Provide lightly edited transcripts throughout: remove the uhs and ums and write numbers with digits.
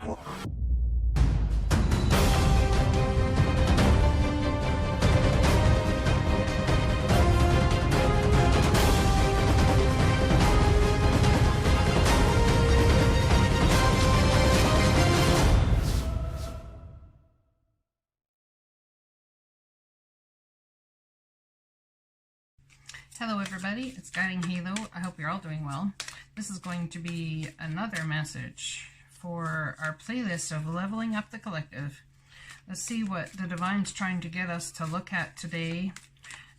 Hello everybody, it's Guiding Halo. I hope you're all doing well. This is going to be another message for our playlist of Leveling Up the Collective. Let's see what the Divine's trying to get us to look at today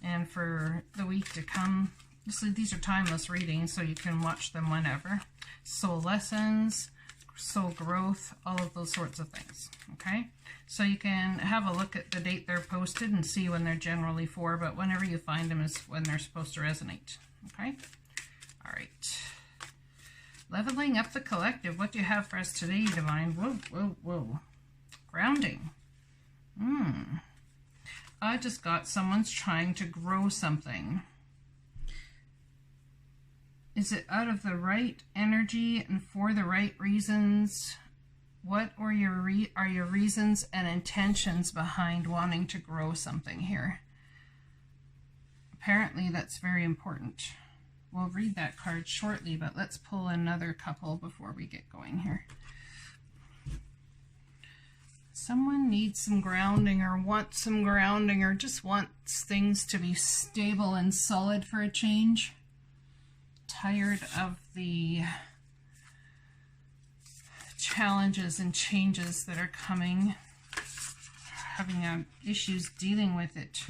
and for the week to come. These are timeless readings, so you can watch them whenever. Soul lessons, soul growth, all of those sorts of things, okay? So you can have a look at the date they're posted and see when they're generally for, but whenever you find them is when they're supposed to resonate, okay? All right. Leveling Up the Collective. What do you have for us today, Divine? Whoa, whoa, whoa. Grounding. I just got someone's trying to grow something. Is it out of the right energy and for the right reasons? What are your reasons and intentions behind wanting to grow something here? Apparently that's very important. We'll read that card shortly, but let's pull another couple before we get going here. Someone needs some grounding or wants some grounding or just wants things to be stable and solid for a change. Tired of the challenges and changes that are coming, having issues dealing with it.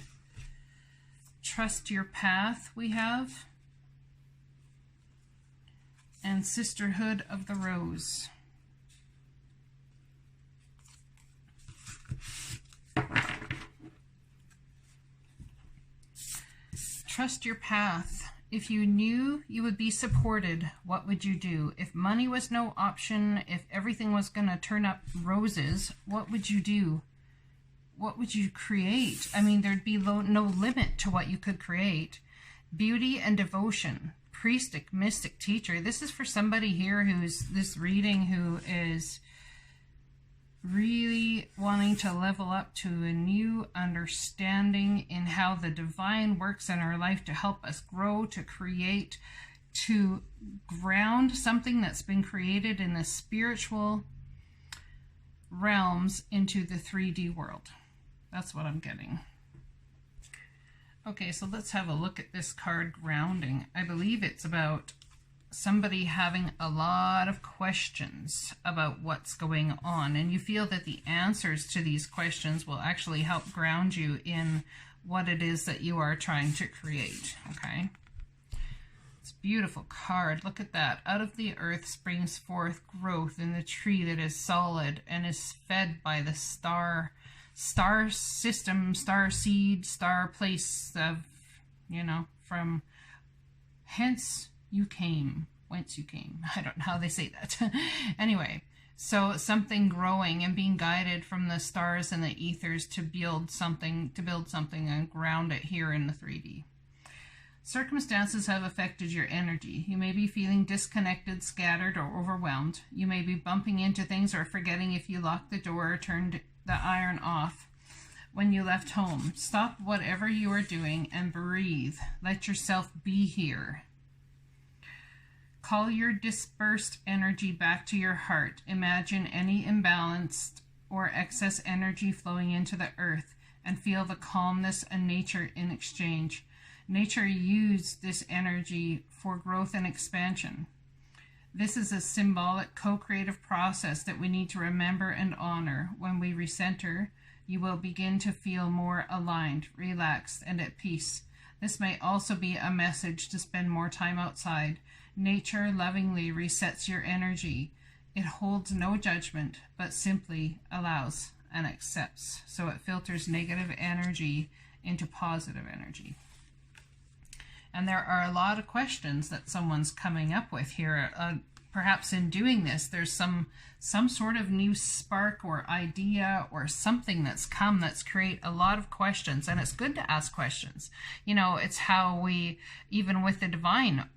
Trust your path we have, and Sisterhood of the Rose. Trust your path. If you knew you would be supported, what would you do? If money was no option, if everything was going to turn up roses, what would you do? What would you create? I mean, there'd be no limit to what you could create. Beauty and devotion. Priest, mystic, teacher. This is for somebody here who's this reading who is really wanting to level up to a new understanding in how the divine works in our life to help us grow, to create, to ground something that's been created in the spiritual realms into the 3D world. That's what I'm getting. Okay, so let's have a look at this card, grounding. I believe it's about somebody having a lot of questions about what's going on, and you feel that the answers to these questions will actually help ground you in what it is that you are trying to create, okay? It's a beautiful card. Look at that. Out of the earth springs forth growth in the tree that is solid and is fed by the star system, star seed, star place of, you know, from hence you came, whence you came. I don't know how they say that. Anyway, so something growing and being guided from the stars and the ethers to build something and ground it here in the 3D. Circumstances have affected your energy. You may be feeling disconnected, scattered, or overwhelmed. You may be bumping into things or forgetting if you locked the door or turned the iron off when you left home. Stop whatever you are doing and breathe. Let yourself be here. Call your dispersed energy back to your heart. Imagine any imbalanced or excess energy flowing into the earth and feel the calmness and nature in exchange. Nature used this energy for growth and expansion. This is a symbolic co-creative process that we need to remember and honor. When we recenter, you will begin to feel more aligned, relaxed, and at peace. This may also be a message to spend more time outside. Nature lovingly resets your energy. It holds no judgment, but simply allows and accepts. So it filters negative energy into positive energy. And there are a lot of questions that someone's coming up with here. Perhaps in doing this, there's some sort of new spark or idea or something that's come that's create a lot of questions. And it's good to ask questions. You know, it's how we, even with the divine,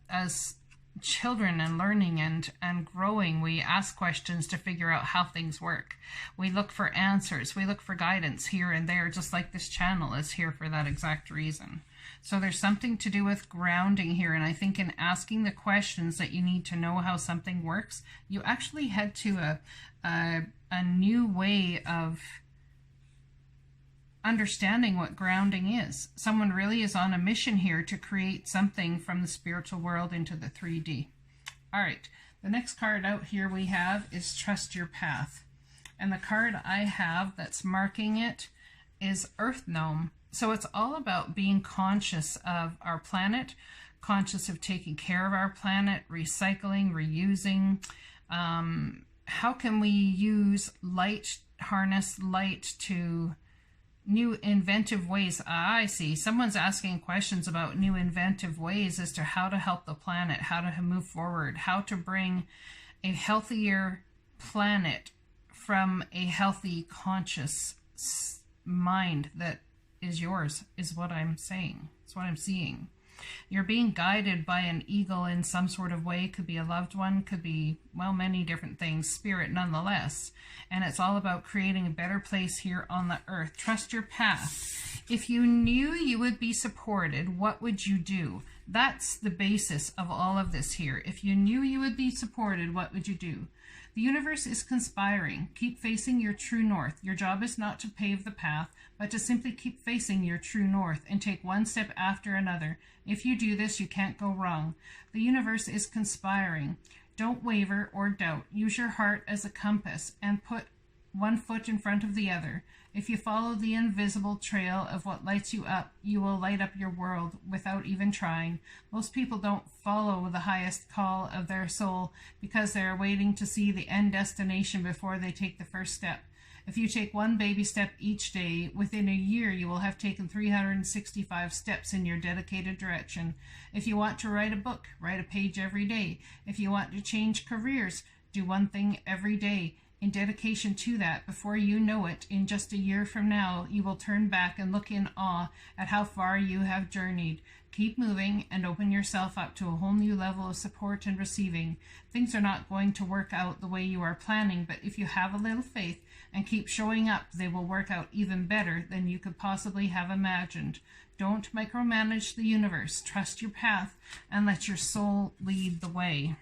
as children and learning and growing. We ask questions to figure out how things work. We look for answers. We look for guidance here and there, just like this channel is here for that exact reason. So there's something to do with grounding here, and I think in asking the questions that you need to know how something works, you actually head to a new way of understanding what grounding is. Someone really is on a mission here to create something from the spiritual world into the 3D. All right, the next card out here we have is Trust Your Path. And the card I have that's marking it is Earth Gnome. So it's all about being conscious of our planet, conscious of taking care of our planet, recycling, reusing. How can we use light, harness light to new inventive ways? I see. Someone's asking questions about new inventive ways as to how to help the planet, how to move forward, how to bring a healthier planet from a healthy, conscious mind that is yours, is what I'm saying. It's what I'm seeing. You're being guided by an eagle in some sort of way. Could be a loved one, could be, well, many different things. Spirit nonetheless. And it's all about creating a better place here on the earth. Trust your path. If you knew you would be supported, what would you do? That's the basis of all of this here. If you knew you would be supported, what would you do? The universe is conspiring. Keep facing your true north. Your job is not to pave the path, but to simply keep facing your true north and take one step after another. If you do this, you can't go wrong. The universe is conspiring. Don't waver or doubt. Use your heart as a compass and put one foot in front of the other. If you follow the invisible trail of what lights you up, you will light up your world without even trying. Most people don't follow the highest call of their soul because they are waiting to see the end destination before they take the first step. If you take one baby step each day, within a year you will have taken 365 steps in your dedicated direction. If you want to write a book, write a page every day. If you want to change careers, do one thing every day. In dedication to that, before you know it, in just a year from now, you will turn back and look in awe at how far you have journeyed. Keep moving and open yourself up to a whole new level of support and receiving. Things are not going to work out the way you are planning, but if you have a little faith and keep showing up, they will work out even better than you could possibly have imagined. Don't micromanage the universe. Trust your path and let your soul lead the way.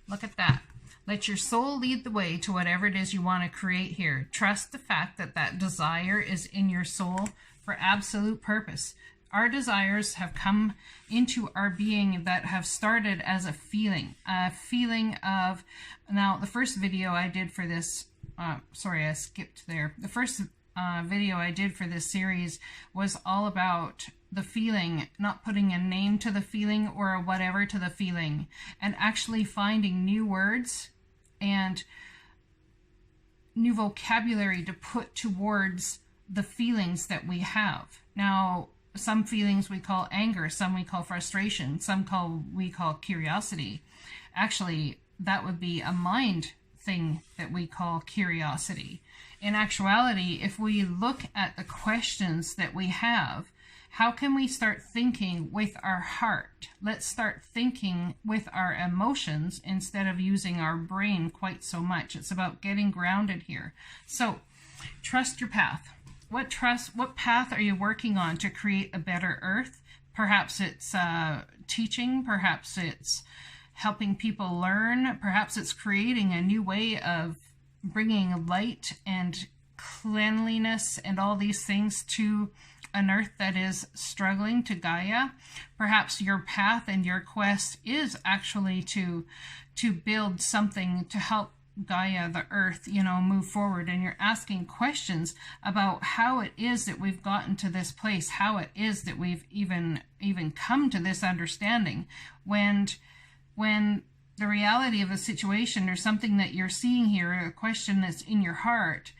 Look at that. Let your soul lead the way to whatever it is you want to create here. Trust the fact that that desire is in your soul for absolute purpose. Our desires have come into our being that have started as a feeling of, now the first video I did for this, sorry, I skipped there. The first video I did for this series was all about the feeling, not putting a name to the feeling or a whatever to the feeling, and actually finding new words and new vocabulary to put towards the feelings that we have. Now, some feelings we call anger, some we call frustration, some we call curiosity. Actually, that would be a mind thing that we call curiosity. In actuality, if we look at the questions that we have, how can we start thinking with our heart? Let's start thinking with our emotions instead of using our brain quite so much. It's about getting grounded here. So, trust your path. What path are you working on to create a better earth? Perhaps it's teaching, perhaps it's helping people learn, perhaps it's creating a new way of bringing light and cleanliness and all these things to an earth that is struggling, to Gaia. Perhaps your path and your quest is actually to build something to help Gaia, the earth, move forward, and you're asking questions about how it is that we've gotten to this place, how it is that we've even come to this understanding, when the reality of a situation or something that you're seeing here, a question that's in your heart,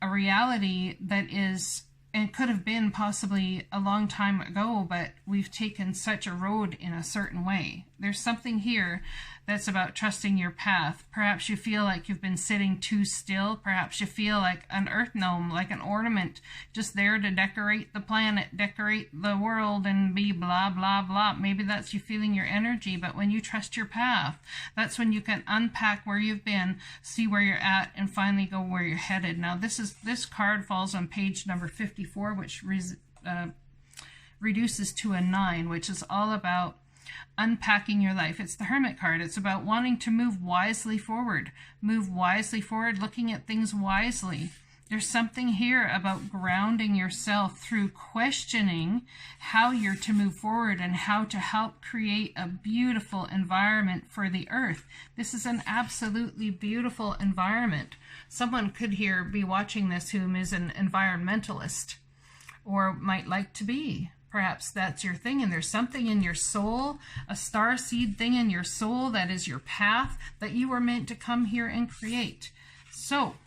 a reality that is, and could have been possibly a long time ago, but we've taken such a road in a certain way. There's something here that's about trusting your path. Perhaps you feel like you've been sitting too still. Perhaps you feel like an earth gnome, like an ornament, just there to decorate the planet, decorate the world, and be blah, blah, blah. Maybe that's you feeling your energy, but when you trust your path, that's when you can unpack where you've been, see where you're at, and finally go where you're headed. Now, this card falls on page number 54, which reduces to a 9, which is all about unpacking your life. It's the Hermit card. It's about wanting to move wisely forward. Move wisely forward, looking at things wisely. There's something here about grounding yourself through questioning how you're to move forward and how to help create a beautiful environment for the earth. This is an absolutely beautiful environment. Someone could here be watching this who is an environmentalist or might like to be. Perhaps that's your thing, and there's something in your soul, a starseed thing in your soul that is your path that you were meant to come here and create. So,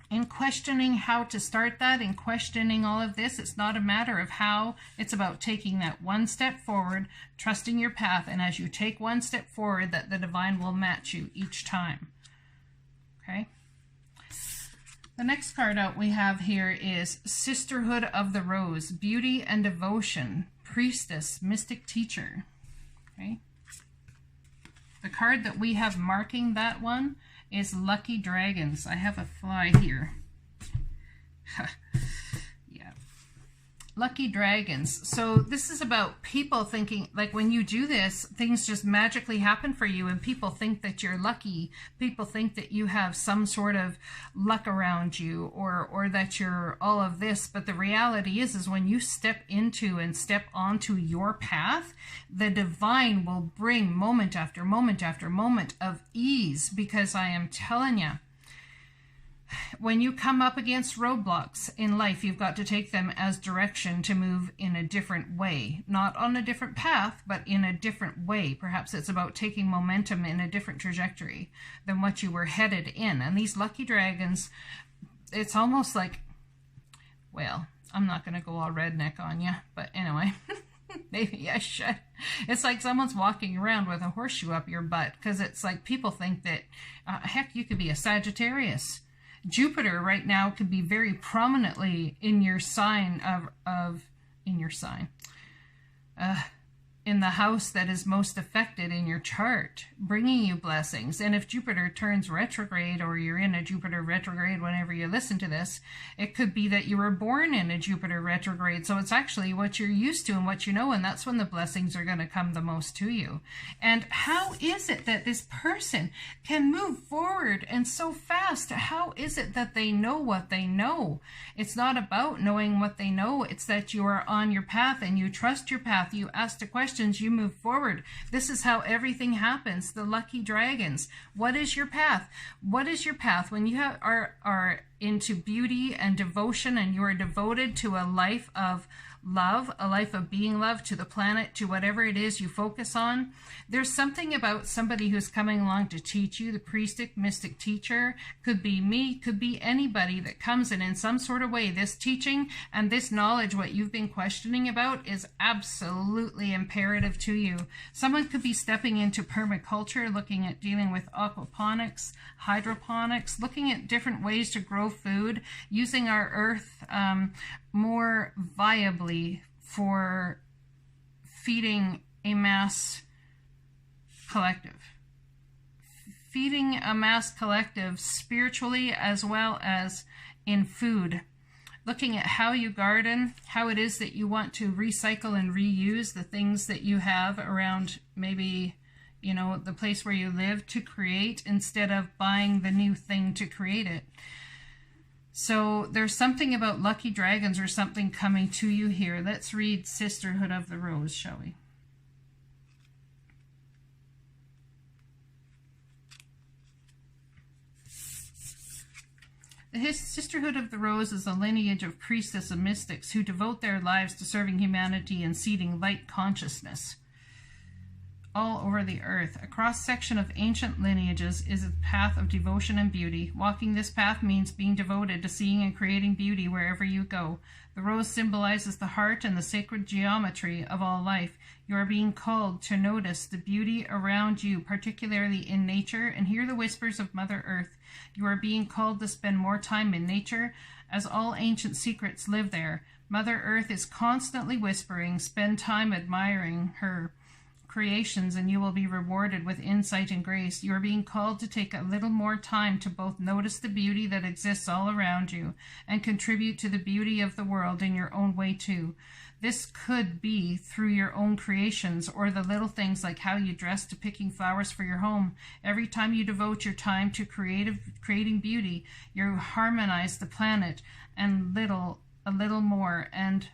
in questioning how to start that, in questioning all of this, it's not a matter of how, it's about taking that one step forward, trusting your path, and as you take one step forward, that the divine will match you each time. Okay? The next card out we have here is Sisterhood of the Rose, Beauty and Devotion, Priestess, Mystic Teacher. Okay. The card that we have marking that one is Lucky Dragons. I have a fly here. Yeah. Lucky Dragons. So this is about people thinking, like when you do this, things just magically happen for you and people think that you're lucky. People think that you have some sort of luck around you or that you're all of this. But the reality is when you step into and step onto your path, the divine will bring moment after moment after moment of ease, because I am telling you, when you come up against roadblocks in life, you've got to take them as direction to move in a different way. Not on a different path, but in a different way. Perhaps it's about taking momentum in a different trajectory than what you were headed in. And these lucky dragons, it's almost like, well, I'm not going to go all redneck on you, but anyway, maybe I should. It's like someone's walking around with a horseshoe up your butt, because it's like people think that, heck, you could be a Sagittarius. Jupiter right now could be very prominently in your sign in the house that is most affected in your chart, bringing you blessings. And if Jupiter turns retrograde, or you're in a Jupiter retrograde whenever you listen to this, it could be that you were born in a Jupiter retrograde. So it's actually what you're used to and what you know, and that's when the blessings are going to come the most to you. And how is it that this person can move forward and so fast? How is it that they know what they know? It's not about knowing what they know. It's that you are on your path and you trust your path. You ask the questions, you move forward. This is how everything happens. The lucky dragons. What is your path? What is your path? When you are into beauty and devotion, and you are devoted to a life of love, a life of being love to the planet, to whatever it is you focus on, there's something about somebody who's coming along to teach you. The priestess, mystic teacher, could be me, could be anybody that comes in some sort of way. This teaching and this knowledge, what you've been questioning about, is absolutely imperative to you. Someone could be stepping into permaculture, looking at dealing with aquaponics, hydroponics, looking at different ways to grow food, using our earth more viably for feeding a mass collective. Feeding a mass collective spiritually as well as in food. Looking at how you garden, how it is that you want to recycle and reuse the things that you have around, maybe, you know, the place where you live, to create, instead of buying the new thing to create it. So there's something about lucky dragons or something coming to you here. Let's read Sisterhood of the Rose, shall we? The Sisterhood of the Rose is a lineage of priestess and mystics who devote their lives to serving humanity and seeding light consciousness. all over the earth. A cross-section of ancient lineages is a path of devotion and beauty. Walking this path means being devoted to seeing and creating beauty wherever you go. The rose symbolizes the heart and the sacred geometry of all life. You are being called to notice the beauty around you, particularly in nature, and hear the whispers of Mother Earth. You are being called to spend more time in nature, as all ancient secrets live there. Mother Earth is constantly whispering, spend time admiring her creations and you will be rewarded with insight and grace. You are being called to take a little more time to both notice the beauty that exists all around you and contribute to the beauty of the world in your own way too. This could be through your own creations or the little things like how you dress to picking flowers for your home. Every time you devote your time to creating beauty, you harmonize the planet and a little more, and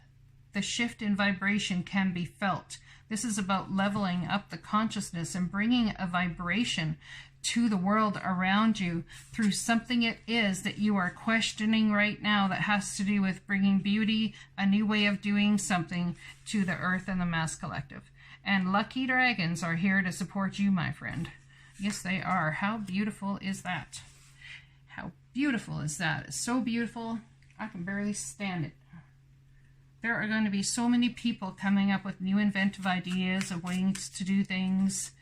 the shift in vibration can be felt. This is about leveling up the consciousness and bringing a vibration to the world around you through something it is that you are questioning right now that has to do with bringing beauty, a new way of doing something to the earth and the mass collective. And lucky dragons are here to support you, my friend. Yes, they are. How beautiful is that? How beautiful is that? It's so beautiful, I can barely stand it. There are going to be so many people coming up with new inventive ideas of ways to do things,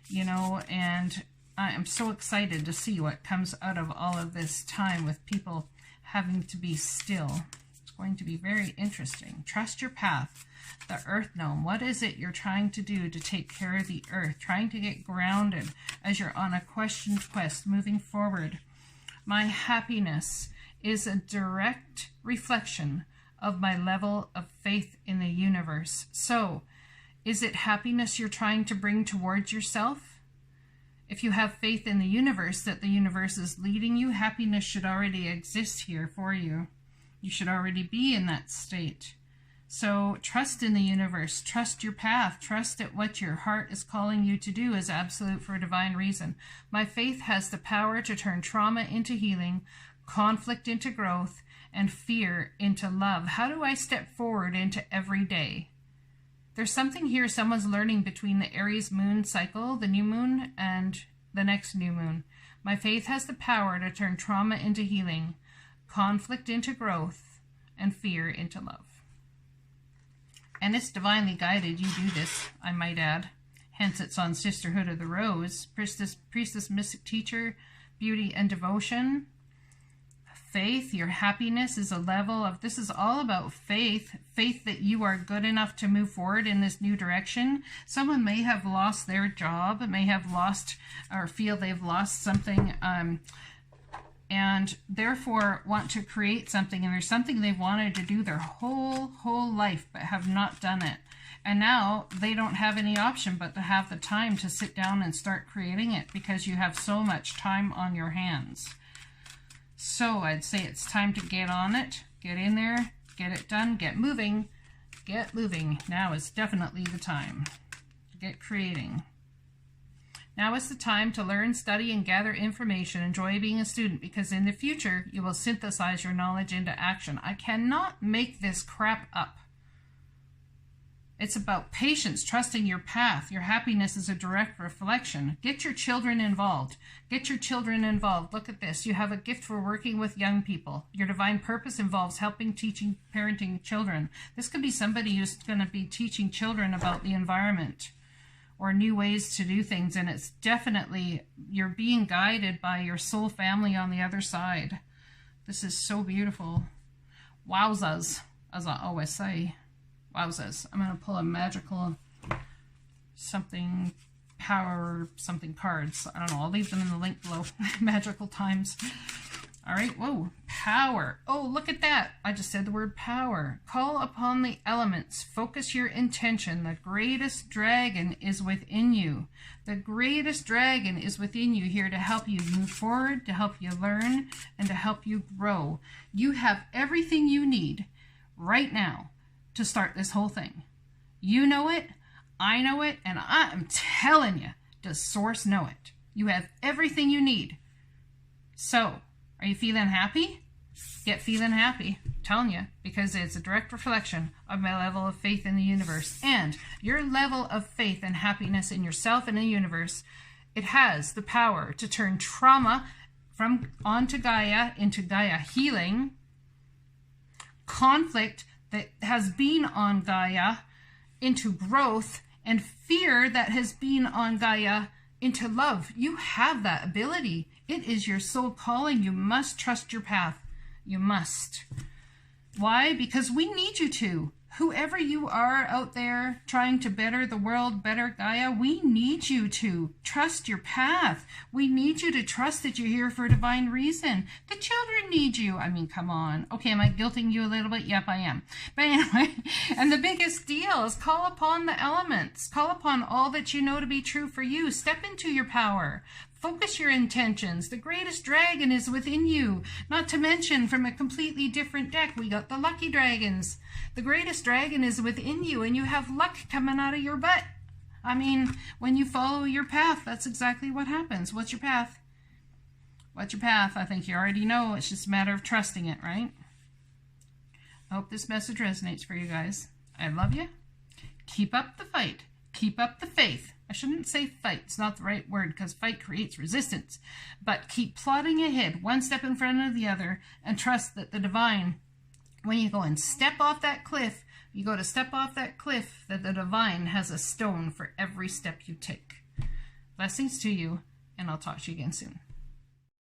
you know, and I am so excited to see what comes out of all of this time with people having to be still. It's going to be very interesting. Trust your path. The Earth Gnome. What is it you're trying to do to take care of the Earth? Trying to get grounded as you're on a questioned quest moving forward. My happiness is a direct reflection of my level of faith in the universe. So, is it happiness you're trying to bring towards yourself? If you have faith in the universe, that the universe is leading you, happiness should already exist here for you. You should already be in that state. So trust in the universe, trust your path, trust that what your heart is calling you to do is absolute for a divine reason. My faith has the power to turn trauma into healing, conflict into growth, and fear into love. How do I step forward into every day? There's something here someone's learning between the Aries moon cycle, the new moon, and the next new moon. My faith has the power to turn trauma into healing, conflict into growth, and fear into love. And it's divinely guided. You do this, I might add. Hence it's on Sisterhood of the Rose. Priestess, mystic teacher, beauty and devotion. Faith, your happiness is a level of, this is all about faith. Faith that you are good enough to move forward in this new direction. Someone may have lost their job, may have lost or feel they've lost something, and therefore want to create something, and there's something they've wanted to do their whole life but have not done it. And now they don't have any option but to have the time to sit down and start creating it because you have so much time on your hands. So I'd say it's time to get on it, get in there, get it done, get moving. Get moving. Now is definitely the time to get creating. Now is the time to learn, study, and gather information. Enjoy being a student because in the future you will synthesize your knowledge into action. I cannot make this crap up. It's about patience, trusting your path. Your happiness is a direct reflection. Get your children involved. Get your children involved. Look at this. You have a gift for working with young people. Your divine purpose involves helping, teaching, parenting children. This could be somebody who's going to be teaching children about the environment or new ways to do things. And it's definitely, you're being guided by your soul family on the other side. This is so beautiful. Wowzas, as I always say. Wowzers. I'm going to pull a magical something power something cards. I don't know. I'll leave them in the link below. Magical times. All right. Whoa. Power. Oh, look at that. I just said the word power. Call upon the elements. Focus your intention. The greatest dragon is within you. The greatest dragon is within you, here to help you move forward, to help you learn, and to help you grow. You have everything you need right now to start this whole thing. You know it, I know it, and I am telling you, does Source know it? You have everything you need. So, are you feeling happy? get feeling happy. I'm telling you, because it's a direct reflection of my level of faith in the universe. And your level of faith and happiness in yourself and in the universe, it has the power to turn trauma from onto Gaia into Gaia healing, conflict that has been on Gaia into growth, and fear that has been on Gaia into love. You have that ability. It is your soul calling. You must trust your path. You must. Why? Because we need you to. Whoever you are out there trying to better the world, better Gaia, we need you to trust your path. We need you to trust that you're here for a divine reason. The children need you. I mean, come on. Okay, am I guilting you a little bit? Yep, I am. But anyway, and the biggest deal is call upon the elements. Call upon all that you know to be true for you. Step into your power. Focus your intentions. The greatest dragon is within you. Not to mention, from a completely different deck, we got the lucky dragons. The greatest dragon is within you, and you have luck coming out of your butt. I mean, when you follow your path, that's exactly what happens. What's your path? What's your path? I think you already know. It's just a matter of trusting it, right? I hope this message resonates for you guys. I love you. Keep up the fight. Keep up the faith. I shouldn't say fight. It's not the right word, because fight creates resistance. But keep plodding ahead, one step in front of the other, and trust that the divine, when you go and step off that cliff, you go to step off that cliff, that the divine has a stone for every step you take. Blessings to you, and I'll talk to you again soon.